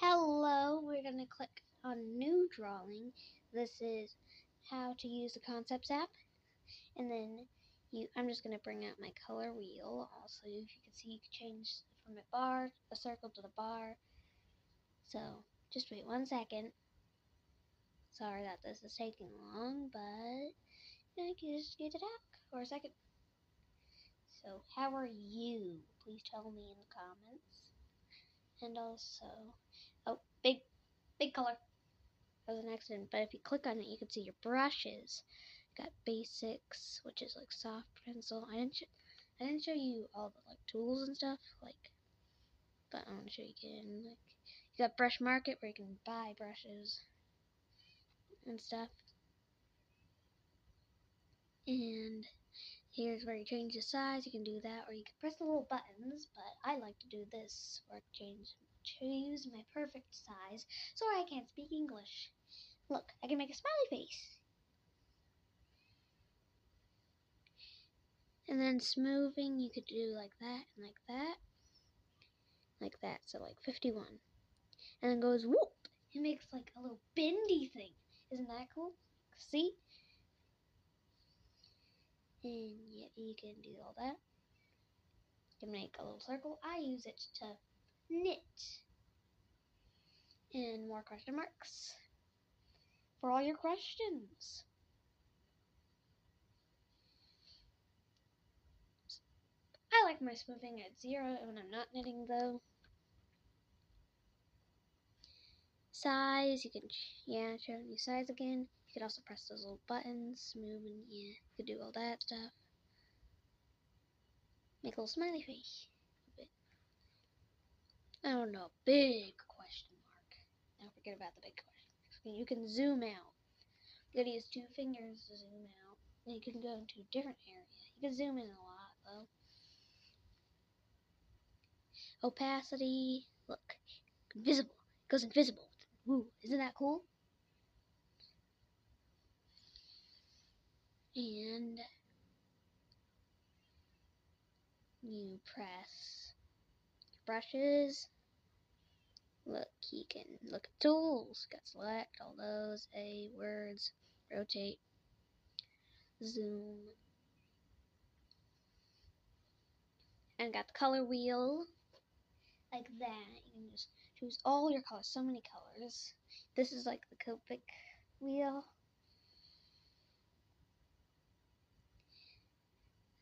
Hello, we're going to click on New Drawing. This is how to use the Concepts app. And then I'm just going to bring out my color wheel. Also, if you can see, you can change from a circle to the bar. So, just wait 1 second. Sorry that this is taking long, but I can just get it out for a second. So, how are you? Please tell me in the comments. And also, oh, big color. That was an accident, but if you click on it, you can see your brushes. Got basics, which is like soft pencil. I didn't show you all the like tools and stuff, but I want to show you again. Like, you got brush market where you can buy brushes and stuff. And here's where you change the size. You can do that, or you can press the little buttons. But I like to do this, where I choose my perfect size. Sorry, I can't speak English. Look, I can make a smiley face. And then smoothing, you could do like that and like that. Like that, so like 51. And then goes whoop. It makes like a little bendy thing. Isn't that cool? See? And yeah, you can do all that. You can make a little circle. I use it to knit. And more question marks for all your questions. I like my smoothing at 0 when I'm not knitting though. Size, you can, show you size again. You can also press those little buttons, smooth, and you could do all that stuff. Make a little smiley face. I don't know, big question mark. Don't forget about the big question mark. You can zoom out. You gotta use 2 fingers to zoom out. And you can go into a different area. You can zoom in a lot though. Opacity, look, invisible. It goes invisible. Woo, isn't that cool? And you press brushes. Look, you can look at tools. Got select, all those, A, words, rotate, zoom. And got the color wheel. Like that. You can just choose all your colors. So many colors. This is like the Copic wheel.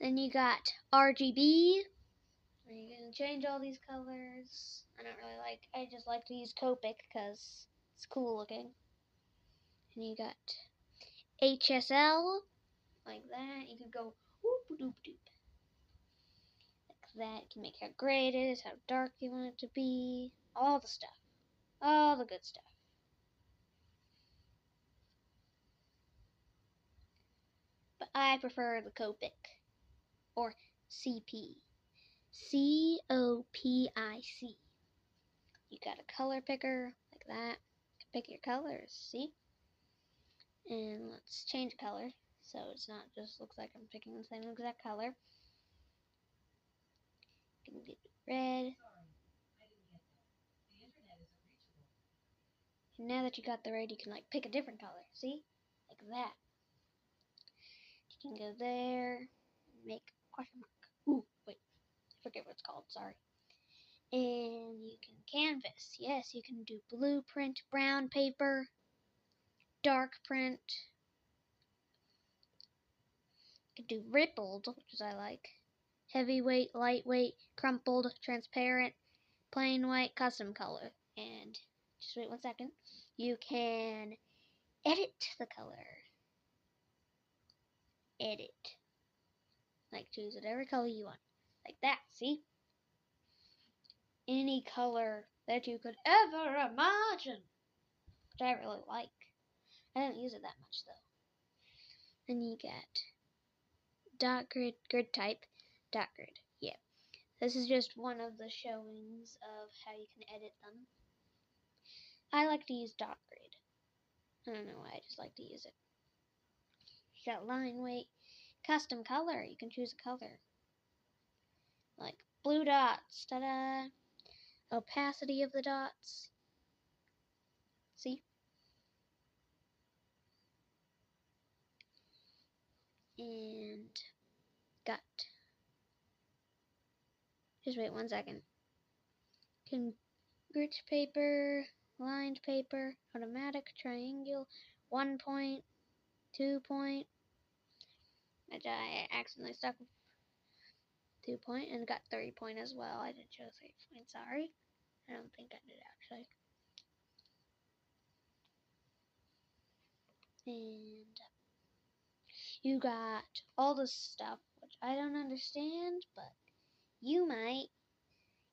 Then you got RGB. You can change all these colors. I just like to use Copic because it's cool looking. And you got HSL. Like that. You can go whoop doop doop. Like that. You can make how gray it is, how dark you want it to be. All the stuff. All the good stuff. But I prefer the Copic. Or CP. COPIC. You got a color picker like that. Pick your colors, see? And let's change color so it's not just looks like I'm picking the same exact color. You can do red. And now that you got the red, you can like pick a different color, see? Like that. You can go there and make a question mark. Ooh, wait, I forget what it's called, sorry. And you can canvas. Yes, you can do blueprint, brown paper, dark print. You can do rippled, which I like. Heavyweight, lightweight, crumpled, transparent, plain white, custom color. And just wait 1 second. You can edit the color. Edit. Like choose whatever color you want. Like that, see? Any color that you could ever imagine. Which I really like. I don't use it that much though. Then you get dot grid, grid type, dot grid. Yeah. This is just one of the showings of how you can edit them. I like to use dot grid. I don't know why, I just like to use it. You got line weight, custom color. You can choose a color. Like blue dots, ta-da! Opacity of the dots. See? And got. Just wait 1 second. Grit paper, lined paper, automatic, triangle, 1 point, 2 point. I accidentally stuck with 2 point and got 3 point as well. I didn't show 3 point, sorry. I don't think I did actually. And you got all this stuff, which I don't understand, but you might.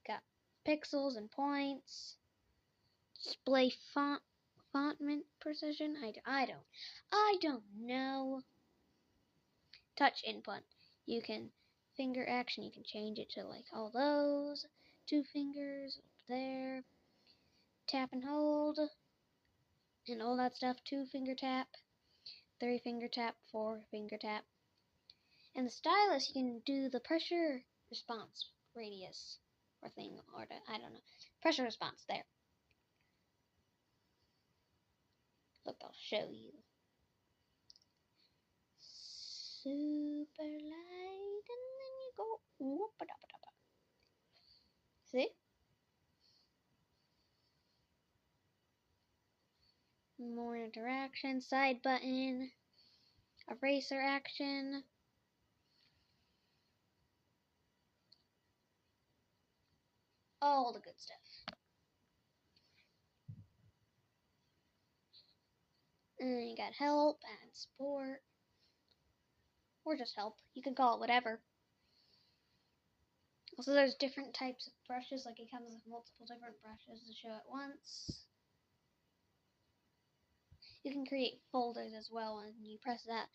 Got pixels and points, display fontment precision. I don't know. Touch input. You can finger action. You can change it to like all those. 2 fingers up there. Tap and hold, and all that stuff. 2 finger tap, 3 finger tap, 4 finger tap. And the stylus, you can do the pressure response radius or thing, or I don't know. Pressure response there. Look, I'll show you. Super light, and then you go whoop-a-da-ba-da-ba. See? More interaction, side button, eraser action. All the good stuff. And you got help and support. Or just help. You can call it whatever. Also, there's different types of brushes. Like, it comes with multiple different brushes to show at once. You can create folders as well, and you press the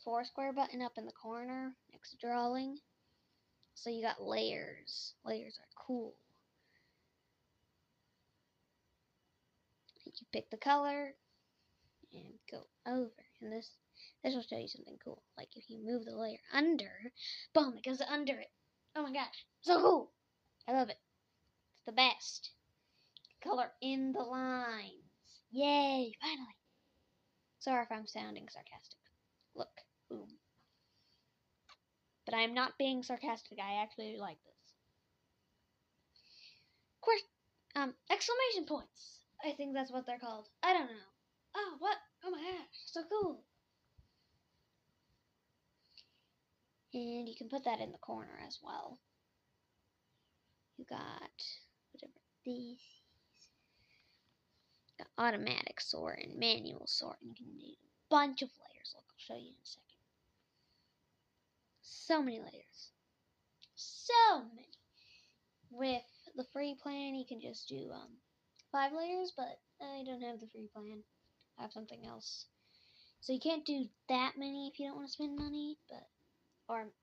4 square button up in the corner next to drawing. So you got layers. Layers are cool. You pick the color and go over. And this will show you something cool. Like if you move the layer under, boom, it goes under it. Oh my gosh, so cool. I love it. It's the best. Color in the lines. Yay, finally. Sorry if I'm sounding sarcastic. Look, boom. But I'm not being sarcastic. I actually like this. Exclamation points. I think that's what they're called. I don't know. Oh, what? Oh my gosh, so cool. And you can put that in the corner as well. You got whatever these. Got automatic sort and manual sort. And you can do a bunch of layers. Look, I'll show you in a second. So many layers. So many. With the free plan, you can just do 5 layers, but I don't have the free plan. I have something else. So you can't do that many if you don't want to spend money, but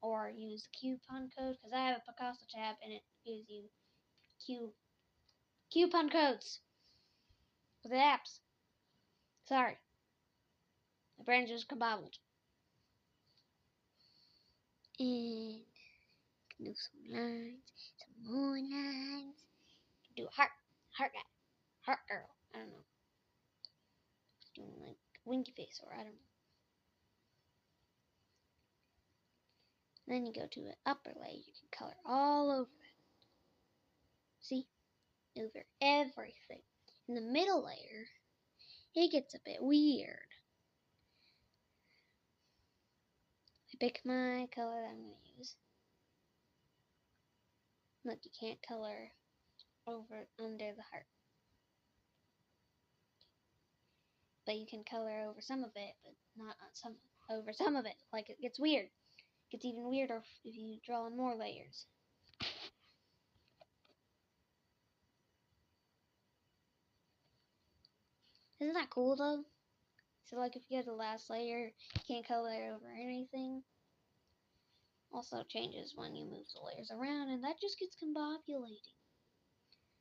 or use the coupon code, because I have a Picasso tab and it gives you coupon codes for the apps. Sorry, my brain just kabobbled. And do some lines, some more lines. Do a heart guy, heart girl. I don't know. Doing like winky face, or I don't know. Then you go to an upper layer. You can color all over it. See? Over everything. In the middle layer, it gets a bit weird. I pick my color that I'm going to use. Look, you can't color under the heart. But you can color over some of it, but not over some of it. Like, it gets weird. It gets even weirder if you draw in more layers. Isn't that cool, though? So, like, if you go to the last layer, you can't color over anything. Also changes when you move the layers around, and that just gets combobulating.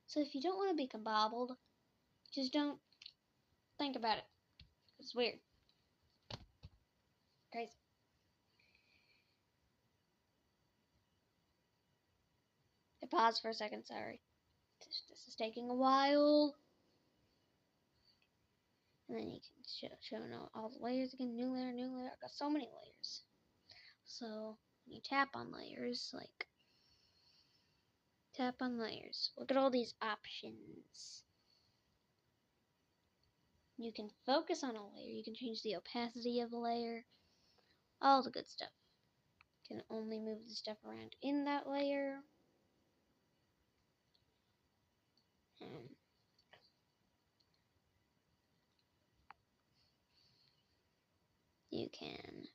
So if you don't want to be combobbled, just don't think about it. It's weird. Crazy. I paused for a second, sorry. This is taking a while. And then you can show all the layers again. New layer, new layer. I've got so many layers. So when you tap on layers, like tap on layers. Look at all these options. You can focus on a layer. You can change the opacity of a layer. All the good stuff. You can only move the stuff around in that layer. You can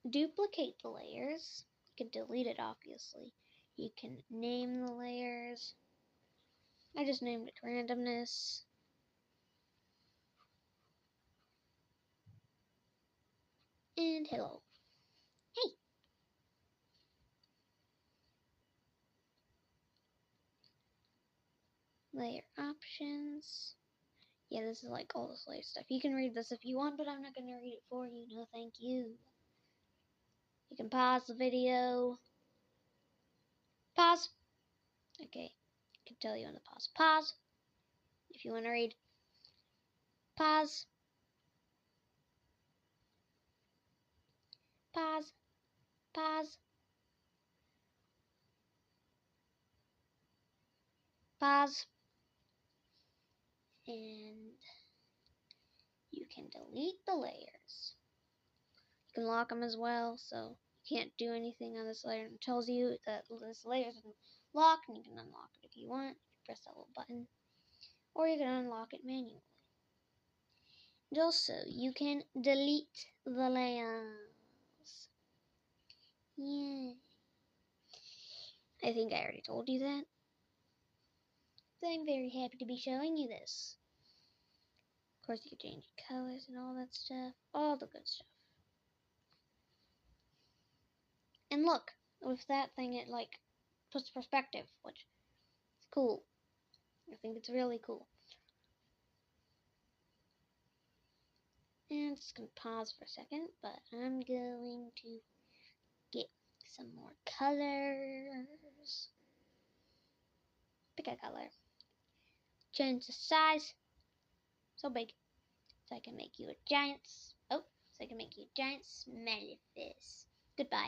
duplicate the layers. You can delete it, obviously. You can name the layers. I just named it randomness. And hello. Hey! Layer options. Yeah, this is like all this layer stuff. You can read this if you want, but I'm not going to read it for you. No, thank you. You can pause the video. Pause. Okay. I can tell you when to pause. Pause. If you want to read. Pause. Pause. Pause. Pause. And you can delete the layers. You can lock them as well, so you can't do anything on this layer. It tells you that this layer is locked, and you can unlock it if you want. You press that little button, or you can unlock it manually. And also, you can delete the layers. Yeah. I think I already told you that. But I'm very happy to be showing you this. Of course, you can change colors and all that stuff. All the good stuff. And look, with that thing, it like puts perspective, which is cool. I think it's really cool. And I'm just going to pause for a second, but I'm going to get some more colors. Pick a color. Change the size. So big. So I can make you a giant. Oh, so I can make you a giant smelly face. Goodbye.